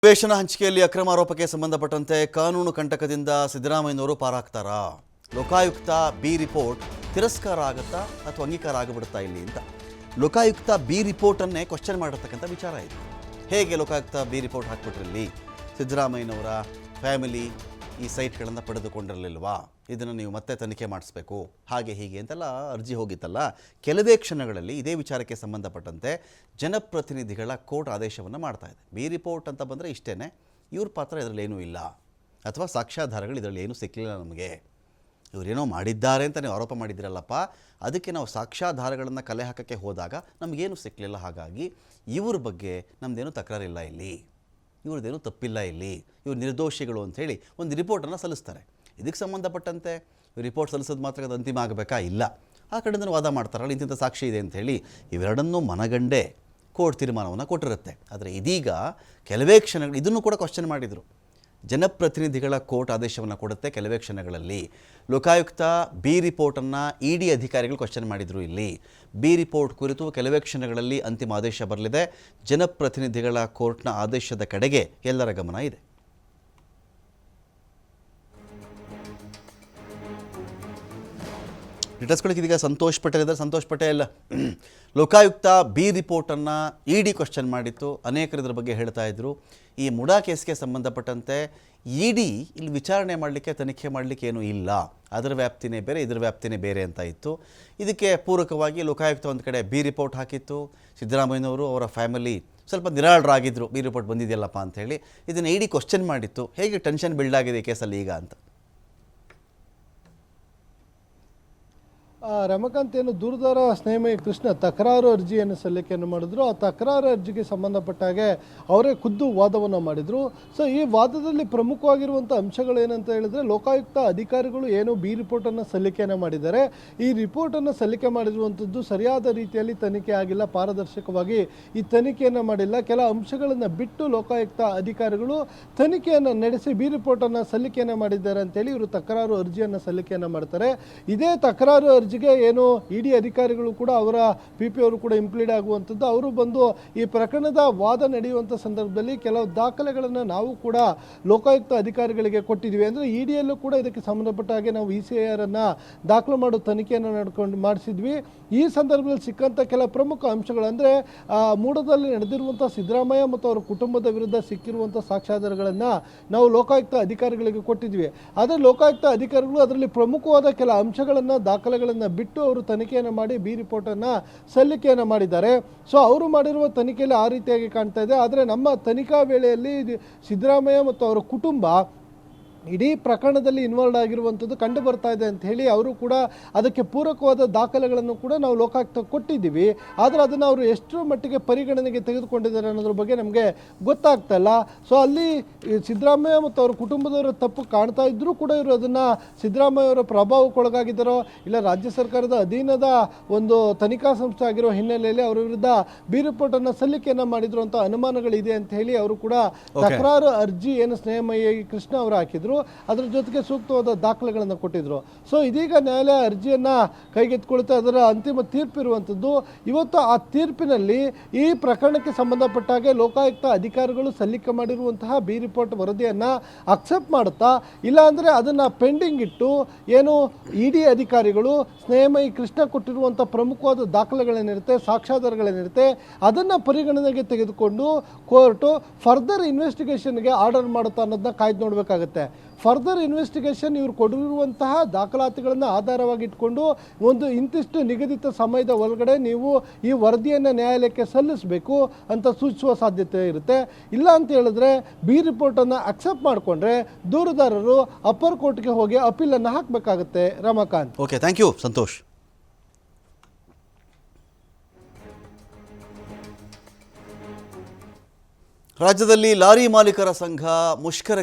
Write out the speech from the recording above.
ವೇತನ ಹಂಚಿಕೆಯಲ್ಲಿ ಅಕ್ರಮ ಆರೋಪಕ್ಕೆ ಸಂಬಂಧಪಟ್ಟಂತೆ ಕಾನೂನು ಕಂಟಕದಿಂದ ಸಿದ್ದರಾಮಯ್ಯನವರು ಪಾರಾಗ್ತಾರಾ? ಲೋಕಾಯುಕ್ತ ಬಿ ರಿಪೋರ್ಟ್ ತಿರಸ್ಕಾರ ಆಗುತ್ತಾ ಅಥವಾ ಅಂಗೀಕಾರ ಆಗಿಬಿಡುತ್ತಾ ಇಲ್ಲಿ ಅಂತ ಲೋಕಾಯುಕ್ತ ಬಿ ರಿಪೋರ್ಟನ್ನೇ ಕ್ವಶ್ಚನ್ ಮಾಡಿರ್ತಕ್ಕಂಥ ವಿಚಾರ ಇದೆ. ಹೇಗೆ ಲೋಕಾಯುಕ್ತ ಬಿ ರಿಪೋರ್ಟ್ ಹಾಕ್ಬಿಟ್ರಲ್ಲಿ ಸಿದ್ದರಾಮಯ್ಯನವರ ಫ್ಯಾಮಿಲಿ ಈ ಸೈಟ್ಗಳನ್ನು ಪಡೆದುಕೊಂಡಿರಲಿಲ್ವಾ, ಇದನ್ನು ನೀವು ಮತ್ತೆ ತನಿಖೆ ಮಾಡಿಸ್ಬೇಕು, ಹಾಗೆ ಹೀಗೆ ಅಂತೆಲ್ಲ ಅರ್ಜಿ ಹೋಗಿತ್ತಲ್ಲ. ಕೆಲವೇ ಕ್ಷಣಗಳಲ್ಲಿ ಇದೇ ವಿಚಾರಕ್ಕೆ ಸಂಬಂಧಪಟ್ಟಂತೆ ಜನಪ್ರತಿನಿಧಿಗಳ ಕೋರ್ಟ್ ಆದೇಶವನ್ನು ಮಾಡ್ತಾ ಇದೆ. ಬಿ ರಿಪೋರ್ಟ್ ಅಂತ ಬಂದರೆ ಇಷ್ಟೇ, ಇವ್ರ ಪಾತ್ರ ಇದರಲ್ಲಿ ಏನೂ ಇಲ್ಲ, ಅಥವಾ ಸಾಕ್ಷ್ಯಾಧಾರಗಳು ಇದರಲ್ಲಿ ಏನೂ ಸಿಕ್ಕಲಿಲ್ಲ, ನಮಗೆ ಇವರೇನೋ ಮಾಡಿದ್ದಾರೆ ಅಂತ ನೀವು ಆರೋಪ ಮಾಡಿದ್ದೀರಲ್ಲಪ್ಪ, ಅದಕ್ಕೆ ನಾವು ಸಾಕ್ಷ್ಯಾಧಾರಗಳನ್ನು ಕಲೆ ಹಾಕೋಕ್ಕೆ ಹೋದಾಗ ನಮಗೇನು ಸಿಕ್ಕಲಿಲ್ಲ, ಹಾಗಾಗಿ ಇವ್ರ ಬಗ್ಗೆ ನಮ್ಮದೇನೂ ತಕರಾರಿಲ್ಲ, ಇಲ್ಲಿ ಇವ್ರದ್ದೇನೂ ತಪ್ಪಿಲ್ಲ, ಇಲ್ಲಿ ಇವ್ರು ನಿರ್ದೋಷಿಗಳು ಅಂಥೇಳಿ ಒಂದು ರಿಪೋರ್ಟನ್ನು ಸಲ್ಲಿಸ್ತಾರೆ. ಇದಕ್ಕೆ ಸಂಬಂಧಪಟ್ಟಂತೆ ರಿಪೋರ್ಟ್ ಸಲ್ಲಿಸೋದು ಮಾತ್ರ ಅದು ಅಂತಿಮ ಆಗಬೇಕಾ? ಇಲ್ಲ, ಆ ಕಡೆಯಿಂದ ವಾದ ಮಾಡ್ತಾರಲ್ಲ ಇಂತಿಂಥ ಸಾಕ್ಷಿ ಇದೆ ಅಂಥೇಳಿ, ಇವೆರಡನ್ನೂ ಮನಗಂಡೇ ಕೋರ್ಟ್ ತೀರ್ಮಾನವನ್ನು ಕೊಟ್ಟಿರುತ್ತೆ. ಆದರೆ ಇದೀಗ ಕೆಲವೇ ಕ್ಷಣಗಳು ಇದನ್ನು ಕೂಡ ಕ್ವಶ್ಚನ್ ಮಾಡಿದರು. ಜನಪ್ರತಿನಿಧಿಗಳ ಕೋರ್ಟ್ ಆದೇಶವನ್ನು ಕೊಡುತ್ತೆ ಕೆಲವೇ ಕ್ಷಣಗಳಲ್ಲಿ. ಲೋಕಾಯುಕ್ತ ಬಿ ರಿಪೋರ್ಟನ್ನು ಇಡಿ ಅಧಿಕಾರಿಗಳು ಕ್ವಶ್ಚನ್ ಮಾಡಿದರು. ಇಲ್ಲಿ ಬಿ ರಿಪೋರ್ಟ್ ಕುರಿತು ಕೆಲವೇ ಕ್ಷಣಗಳಲ್ಲಿ ಅಂತಿಮ ಆದೇಶ ಬರಲಿದೆ. ಜನಪ್ರತಿನಿಧಿಗಳ ಕೋರ್ಟ್ನ ಆದೇಶದ ಕಡೆಗೆ ಎಲ್ಲರ ಗಮನ ಇದೆ. ಡೀಟೇಲ್ಸ್ಗಳಿಗೆ ಇದೀಗ ಸಂತೋಷ್ ಪಟೇಲ್ ಇದ್ದಾರೆ. ಸಂತೋಷ್ ಪಟೇಲ್, ಲೋಕಾಯುಕ್ತ ಬಿ ರಿಪೋರ್ಟನ್ನು ಇಡಿ ಕ್ವಶ್ಚನ್ ಮಾಡಿತ್ತು, ಅನೇಕರು ಇದರ ಬಗ್ಗೆ ಹೇಳ್ತಾ ಇದ್ರು. ಈ ಮುಡಾ ಕೇಸ್ಗೆ ಸಂಬಂಧಪಟ್ಟಂತೆ ಇಡಿ ಇಲ್ಲಿ ವಿಚಾರಣೆ ಮಾಡಲಿಕ್ಕೆ, ತನಿಖೆ ಮಾಡಲಿಕ್ಕೆ ಏನೂ ಇಲ್ಲ, ಅದರ ವ್ಯಾಪ್ತಿನೇ ಬೇರೆ, ಇದರ ವ್ಯಾಪ್ತಿನೇ ಬೇರೆ ಅಂತ ಇತ್ತು. ಇದಕ್ಕೆ ಪೂರಕವಾಗಿ ಲೋಕಾಯುಕ್ತ ಒಂದು ಕಡೆ ಬಿ ರಿಪೋರ್ಟ್ ಹಾಕಿತ್ತು. ಸಿದ್ದರಾಮಯ್ಯನವರು ಅವರ ಫ್ಯಾಮಿಲಿ ಸ್ವಲ್ಪ ನಿರಾಳರಾಗಿದ್ದರು, ಬಿ ರಿಪೋರ್ಟ್ ಬಂದಿದೆಯಲ್ಲಪ್ಪ ಅಂಥೇಳಿ. ಇದನ್ನು ಇಡಿ ಕ್ವಶ್ಚನ್ ಮಾಡಿತ್ತು. ಹೇಗೆ ಟೆನ್ಷನ್ ಬಿಲ್ಡ್ ಆಗಿದೆ ಈ ಕೇಸಲ್ಲಿ ಈಗ ಅಂತ? ರಮಕಾಂತ್, ಏನು ದೂರದಾರ ಸ್ನೇಹಮಯಿ ಕೃಷ್ಣ ತಕರಾರು ಅರ್ಜಿಯನ್ನು ಸಲ್ಲಿಕೆಯನ್ನು ಮಾಡಿದ್ರು. ಆ ತಕರಾರು ಅರ್ಜಿಗೆ ಸಂಬಂಧಪಟ್ಟ ಹಾಗೆ ಅವರೇ ಖುದ್ದು ವಾದವನ್ನು ಮಾಡಿದರು. ಸೊ ಈ ವಾದದಲ್ಲಿ ಪ್ರಮುಖವಾಗಿರುವಂಥ ಅಂಶಗಳೇನಂತ ಹೇಳಿದ್ರೆ, ಲೋಕಾಯುಕ್ತ ಅಧಿಕಾರಿಗಳು ಏನು ಬಿ ರಿಪೋರ್ಟನ್ನು ಸಲ್ಲಿಕೆಯನ್ನು ಮಾಡಿದ್ದಾರೆ, ಈ ರಿಪೋರ್ಟನ್ನು ಸಲ್ಲಿಕೆ ಮಾಡಿರುವಂಥದ್ದು ಸರಿಯಾದ ರೀತಿಯಲ್ಲಿ ತನಿಖೆ ಆಗಿಲ್ಲ, ಪಾರದರ್ಶಕವಾಗಿ ಈ ತನಿಖೆಯನ್ನು ಮಾಡಿಲ್ಲ. ಕೆಲ ಅಂಶಗಳನ್ನು ಬಿಟ್ಟು ಲೋಕಾಯುಕ್ತ ಅಧಿಕಾರಿಗಳು ತನಿಖೆಯನ್ನು ನಡೆಸಿ ಬಿ ರಿಪೋರ್ಟನ್ನು ಸಲ್ಲಿಕೆಯನ್ನು ಮಾಡಿದ್ದಾರೆ ಅಂತೇಳಿ ಇವರು ತಕರಾರು ಅರ್ಜಿಯನ್ನು ಸಲ್ಲಿಕೆಯನ್ನು ಮಾಡ್ತಾರೆ. ಇದೇ ತಕರಾರು ಅರ್ಜಿಗೆ ಏನು ಇಡಿ ಅಧಿಕಾರಿಗಳು ಕೂಡ, ಅವರ ಪಿ ಪಿ ಅವರು ಕೂಡ ಇಂಪ್ಲೀಡ್ ಆಗುವಂಥದ್ದು. ಅವರು ಬಂದು ಈ ಪ್ರಕರಣದ ವಾದ ನಡೆಯುವಂಥ ಸಂದರ್ಭದಲ್ಲಿ ಕೆಲವು ದಾಖಲೆಗಳನ್ನು ನಾವು ಕೂಡ ಲೋಕಾಯುಕ್ತ ಅಧಿಕಾರಿಗಳಿಗೆ ಕೊಟ್ಟಿದ್ವಿ. ಅಂದರೆ ಇಡಿಯಲ್ಲೂ ಕೂಡ ಇದಕ್ಕೆ ಸಂಬಂಧಪಟ್ಟ ಹಾಗೆ ನಾವು ECIR ಅನ್ನು ದಾಖಲು ಮಾಡೋ ತನಿಖೆಯನ್ನು ಮಾಡಿಸಿದ್ವಿ. ಈ ಸಂದರ್ಭದಲ್ಲಿ ಸಿಕ್ಕಂಥ ಕೆಲ ಪ್ರಮುಖ ಅಂಶಗಳು ಅಂದರೆ, ಮೂಡದಲ್ಲಿ ನಡೆದಿರುವಂಥ ಸಿದ್ದರಾಮಯ್ಯ ಮತ್ತು ಅವರ ಕುಟುಂಬದ ವಿರುದ್ಧ ಸಿಕ್ಕಿರುವಂಥ ಸಾಕ್ಷ್ಯಾಧಾರಗಳನ್ನು ನಾವು ಲೋಕಾಯುಕ್ತ ಅಧಿಕಾರಿಗಳಿಗೆ ಕೊಟ್ಟಿದ್ವಿ. ಆದರೆ ಲೋಕಾಯುಕ್ತ ಅಧಿಕಾರಿಗಳು ಅದರಲ್ಲಿ ಪ್ರಮುಖವಾದ ಕೆಲ ಅಂಶಗಳನ್ನು, ದಾಖಲೆಗಳನ್ನು ಬಿಟ್ಟು ಅವರು ತನಿಖೆಯನ್ನು ಮಾಡಿ ಬಿ ರಿಪೋರ್ಟನ್ನು ಸಲ್ಲಿಕೆಯನ್ನು ಮಾಡಿದ್ದಾರೆ. ಸೊ ಅವರು ಮಾಡಿರುವ ತನಿಖೆಯಲ್ಲಿ ಆ ರೀತಿಯಾಗಿ ಕಾಣ್ತಾ ಇದೆ. ಆದರೆ ನಮ್ಮ ತನಿಖಾ ವೇಳೆಯಲ್ಲಿ ಸಿದ್ದರಾಮಯ್ಯ ಮತ್ತು ಅವರ ಕುಟುಂಬ ಇಡೀ ಪ್ರಕರಣದಲ್ಲಿ ಇನ್ವಾಲ್ವ್ ಆಗಿರುವಂಥದ್ದು ಕಂಡು ಬರ್ತಾ ಇದೆ ಅಂತ ಹೇಳಿ ಅವರು ಕೂಡ ಅದಕ್ಕೆ ಪೂರಕವಾದ ದಾಖಲೆಗಳನ್ನು ಕೂಡ ನಾವು ಲೋಕಾಯುಕ್ತ ಕೊಟ್ಟಿದ್ದೀವಿ. ಆದರೆ ಅದನ್ನು ಅವರು ಎಷ್ಟರ ಮಟ್ಟಿಗೆ ಪರಿಗಣನೆಗೆ ತೆಗೆದುಕೊಂಡಿದ್ದಾರೆ ಅನ್ನೋದ್ರ ಬಗ್ಗೆ ನಮಗೆ ಗೊತ್ತಾಗ್ತಾ ಇಲ್ಲ. ಸೊ ಅಲ್ಲಿ ಸಿದ್ದರಾಮಯ್ಯ ಮತ್ತು ಅವರ ಕುಟುಂಬದವರ ತಪ್ಪು ಕಾಣ್ತಾ ಇದ್ದರೂ ಕೂಡ ಇವರು ಅದನ್ನು ಸಿದ್ದರಾಮಯ್ಯ ಅವರ ಪ್ರಭಾವಕ್ಕೊಳಗಾಗಿದ್ದಾರೋ, ಇಲ್ಲ ರಾಜ್ಯ ಸರ್ಕಾರದ ಅಧೀನದ ಒಂದು ತನಿಖಾ ಸಂಸ್ಥೆ ಆಗಿರೋ ಹಿನ್ನೆಲೆಯಲ್ಲಿ ಅವರ ವಿರುದ್ಧ ಬಿ ರಿಪೋರ್ಟನ್ನು ಸಲ್ಲಿಕೆಯನ್ನು ಮಾಡಿದ್ರು ಅಂತ ಅನುಮಾನಗಳಿದೆ ಅಂತ ಹೇಳಿ ಅವರು ಕೂಡ ತಕರಾರು ಅರ್ಜಿ ಏನು ಸ್ನೇಹಮಯಿ ಕೃಷ್ಣ ಅವರು ಹಾಕಿದ್ರು, ಅದರ ಜೊತೆಗೆ ಸೂಕ್ತವಾದ ದಾಖಲೆಗಳನ್ನು ಕೊಟ್ಟಿದ್ರು. ಸೊ ಇದೀಗ ನ್ಯಾಯಾಲಯ ಅರ್ಜಿಯನ್ನು ಕೈಗೆತ್ತಿಕೊಳ್ಳುತ್ತೆ. ಅದರ ಅಂತಿಮ ತೀರ್ಪಿರುವಂಥದ್ದು ಇವತ್ತು. ಆ ತೀರ್ಪಿನಲ್ಲಿ ಈ ಪ್ರಕರಣಕ್ಕೆ ಸಂಬಂಧಪಟ್ಟ ಹಾಗೆ ಲೋಕಾಯುಕ್ತ ಅಧಿಕಾರಿಗಳು ಸಲ್ಲಿಕೆ ಮಾಡಿರುವಂತಹ ಬಿ ರಿಪೋರ್ಟ್ ವರದಿಯನ್ನು ಅಕ್ಸೆಪ್ಟ್ ಮಾಡುತ್ತಾ, ಇಲ್ಲ ಅಂದರೆ ಅದನ್ನು ಪೆಂಡಿಂಗ್ ಇಟ್ಟು ಏನು ಇಡಿ ಅಧಿಕಾರಿಗಳು ಸ್ನೇಹಮಯಿ ಕೃಷ್ಣ ಕೊಟ್ಟಿರುವಂಥ ಪ್ರಮುಖವಾದ ದಾಖಲೆಗಳೇನಿರುತ್ತೆ, ಸಾಕ್ಷ್ಯಾಧಾರಗಳೇನಿರುತ್ತೆ, ಅದನ್ನು ಪರಿಗಣನೆಗೆ ತೆಗೆದುಕೊಂಡು ಕೋರ್ಟು ಫರ್ದರ್ ಇನ್ವೆಸ್ಟಿಗೇಷನ್ಗೆ ಆರ್ಡರ್ ಮಾಡುತ್ತಾ ಅನ್ನೋದನ್ನ ಕಾಯ್ದು ನೋಡಬೇಕಾಗುತ್ತೆ. ಫರ್ದರ್ ಇನ್ವೆಸ್ಟಿಗೇಷನ್ ಇವರು ಕೊಡಿರುವಂತಹ ದಾಖಲಾತಿಗಳನ್ನು ಆಧಾರವಾಗಿ ಇಟ್ಕೊಂಡು ಒಂದು ಇಂತಿಷ್ಟು ನಿಗದಿತ ಸಮಯದ ಒಳಗಡೆ ನೀವು ಈ ವರದಿಯನ್ನು ನ್ಯಾಯಾಲಯಕ್ಕೆ ಸಲ್ಲಿಸಬೇಕು ಅಂತ ಸೂಚಿಸುವ ಸಾಧ್ಯತೆ ಇರುತ್ತೆ. ಇಲ್ಲ ಅಂತ ಹೇಳಿದ್ರೆ ಬಿ ರಿಪೋರ್ಟನ್ನು ಅಕ್ಸೆಪ್ಟ್ ಮಾಡಿಕೊಂಡ್ರೆ ದೂರುದಾರರು ಅಪ್ಪರ್ ಕೋರ್ಟ್ಗೆ ಹೋಗಿ ಅಪೀಲನ್ನು ಹಾಕಬೇಕಾಗುತ್ತೆ. Ramakant, okay, thank you Santosh. ರಾಜ್ಯದಲ್ಲಿ ಲಾರಿ ಮಾಲೀಕರ ಸಂಘ ಮುಷ್ಕರಕ್ಕೆ